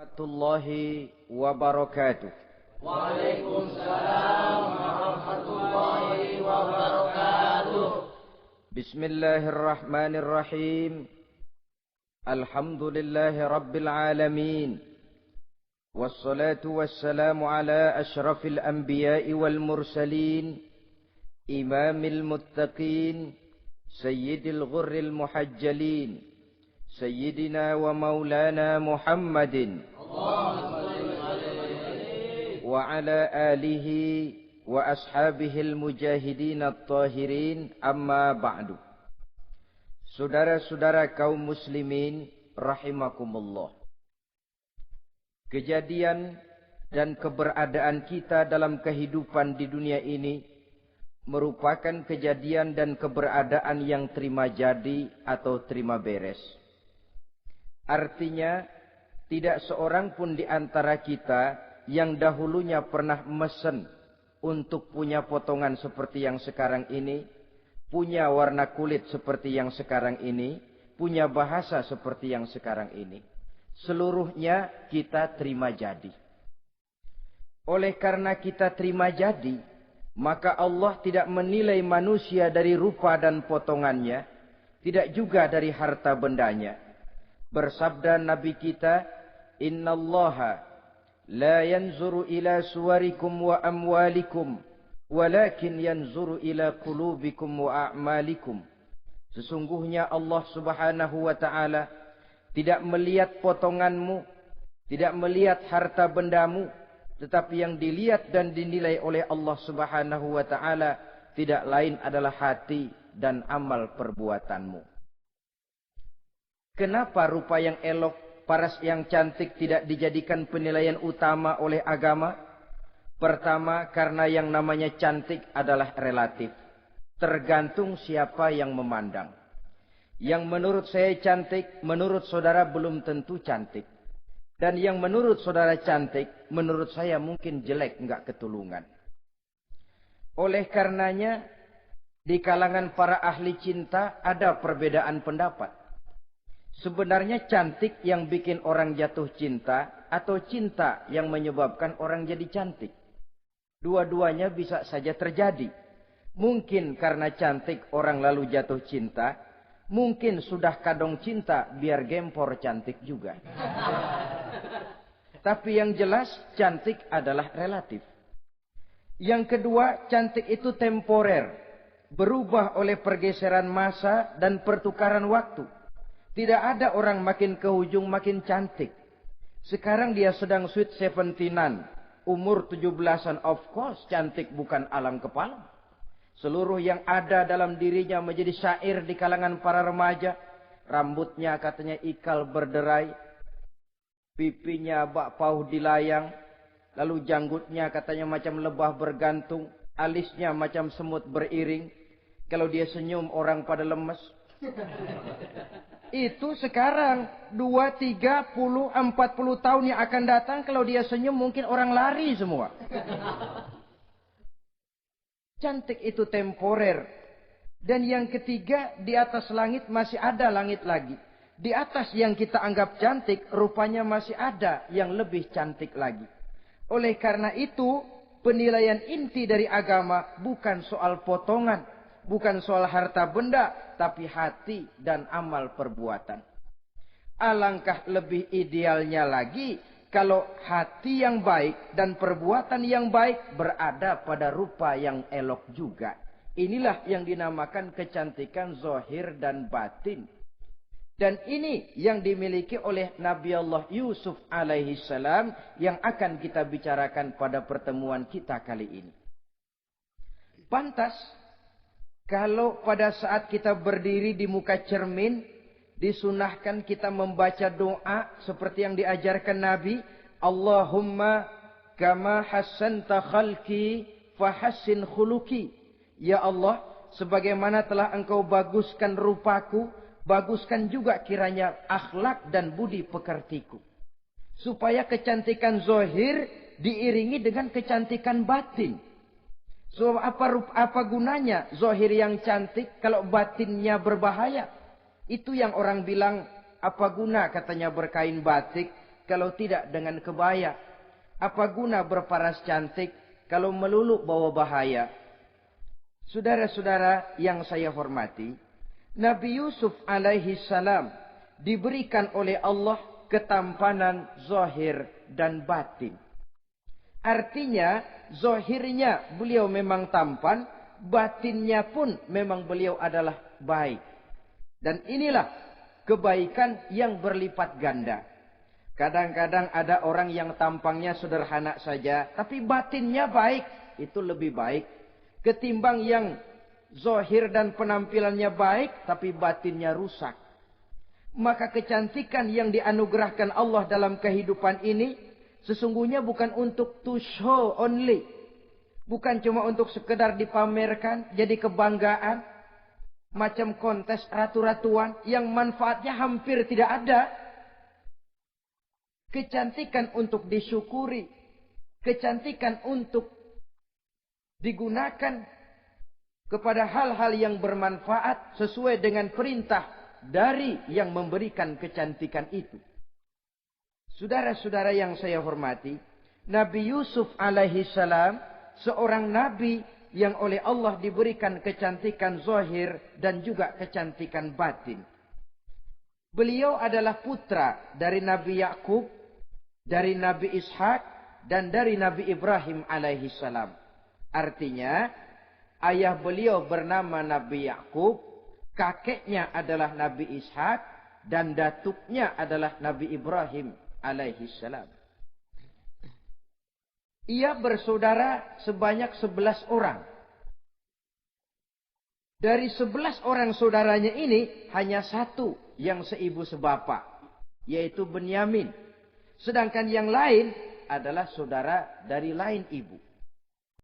Warahmatullahi wabarakatuh. Waalaikumsalam warahmatullahi wabarakatuh. Bismillahirrahmanirrahim. Alhamdulillahi rabbil alamin. Wassalatu wassalamu ala ashrafil anbiya'i wal mursalin, imamil muttaqin, sayyidil ghurril muhajjalin, sayyidina wa maulana Muhammadin wa ala alihi wa ashabihil mujahidin at-tahirin, amma ba'du. Saudara-saudara kaum muslimin rahimakumullah. Kejadian dan keberadaan kita dalam kehidupan di dunia ini merupakan kejadian dan keberadaan yang terima jadi atau terima beres. Artinya, tidak seorang pun di antara kita yang dahulunya pernah mesen untuk punya potongan seperti yang sekarang ini, punya warna kulit seperti yang sekarang ini, punya bahasa seperti yang sekarang ini. Seluruhnya kita terima jadi. Oleh karena kita terima jadi, maka Allah tidak menilai manusia dari rupa dan potongannya, tidak juga dari harta bendanya. Bersabda Nabi kita, "Innallaha la yanzuru ila suwarikum wa amwalikum, walakin yanzuru ila qulubikum wa a'malikum." Sesungguhnya Allah Subhanahu wa taala tidak melihat potonganmu, tidak melihat harta bendamu, tetapi yang dilihat dan dinilai oleh Allah Subhanahu wa taala tidak lain adalah hati dan amal perbuatanmu. Kenapa rupa yang elok, paras yang cantik tidak dijadikan penilaian utama oleh agama? Pertama, karena yang namanya cantik adalah relatif. Tergantung siapa yang memandang. Yang menurut saya cantik, menurut saudara belum tentu cantik. Dan yang menurut saudara cantik, menurut saya mungkin jelek, enggak ketulungan. Oleh karenanya, di kalangan para ahli cinta ada perbedaan pendapat. Sebenarnya cantik yang bikin orang jatuh cinta, atau cinta yang menyebabkan orang jadi cantik. Dua-duanya bisa saja terjadi. Mungkin karena cantik orang lalu jatuh cinta, mungkin sudah kadong cinta biar gempor cantik juga. Tapi yang jelas cantik adalah relatif. Yang kedua, cantik itu temporer, berubah oleh pergeseran masa dan pertukaran waktu. Tidak ada orang makin ke ujung makin cantik. Sekarang dia sedang sweet 17-an, umur 17-an, of course cantik bukan alang kepala. Seluruh yang ada dalam dirinya menjadi syair di kalangan para remaja. Rambutnya katanya ikal berderai, pipinya bak pauh dilayang, lalu janggutnya katanya macam lebah bergantung, alisnya macam semut beriring. Kalau dia senyum orang pada lemes. Itu sekarang 2, 3, 10, 40 tahun yang akan datang, kalau dia senyum mungkin orang lari semua. Cantik itu temporer. Dan yang ketiga, di atas langit masih ada langit lagi. Di atas yang kita anggap cantik, rupanya masih ada yang lebih cantik lagi. Oleh karena itu, penilaian inti dari agama bukan soal potongan, bukan soal harta benda, tapi hati dan amal perbuatan. Alangkah lebih idealnya lagi kalau hati yang baik dan perbuatan yang baik berada pada rupa yang elok juga. Inilah yang dinamakan kecantikan zahir dan batin. Dan ini yang dimiliki oleh Nabi Allah Yusuf alaihi salam yang akan kita bicarakan pada pertemuan kita kali ini. Pantas kalau pada saat kita berdiri di muka cermin, disunahkan kita membaca doa seperti yang diajarkan Nabi. Allahumma kama hassanta khalqi fahassin khuluqi. Ya Allah, sebagaimana telah engkau baguskan rupaku, baguskan juga kiranya akhlak dan budi pekertiku. Supaya kecantikan zahir diiringi dengan kecantikan batin. So apa gunanya zahir yang cantik kalau batinnya berbahaya? Itu yang orang bilang, apa guna katanya berkain batik kalau tidak dengan kebaya? Apa guna berparas cantik kalau melulu bawa bahaya? Saudara-saudara yang saya hormati, Nabi Yusuf alaihi salam diberikan oleh Allah ketampanan zahir dan batin. Artinya, zahirnya beliau memang tampan, batinnya pun memang beliau adalah baik. Dan inilah kebaikan yang berlipat ganda. Kadang-kadang ada orang yang tampangnya sederhana saja, tapi batinnya baik. Itu lebih baik ketimbang yang zahir dan penampilannya baik, tapi batinnya rusak. Maka kecantikan yang dianugerahkan Allah dalam kehidupan ini sesungguhnya bukan untuk to show only. Bukan cuma untuk sekedar dipamerkan, jadi kebanggaan. Macam kontes ratu-ratuan yang manfaatnya hampir tidak ada. Kecantikan untuk disyukuri. Kecantikan untuk digunakan kepada hal-hal yang bermanfaat sesuai dengan perintah dari yang memberikan kecantikan itu. Saudara-saudara yang saya hormati, Nabi Yusuf alaihi salam seorang nabi yang oleh Allah diberikan kecantikan zahir dan juga kecantikan batin. Beliau adalah putra dari Nabi Yakub, dari Nabi Ishak, dan dari Nabi Ibrahim alaihi salam. Artinya, ayah beliau bernama Nabi Yakub, kakeknya adalah Nabi Ishak, dan datuknya adalah Nabi Ibrahim alaihi salam. Ia bersaudara sebanyak 11 orang. Dari 11 orang saudaranya ini, hanya satu yang seibu sebapak, yaitu Benyamin. Sedangkan yang lain adalah saudara dari lain ibu.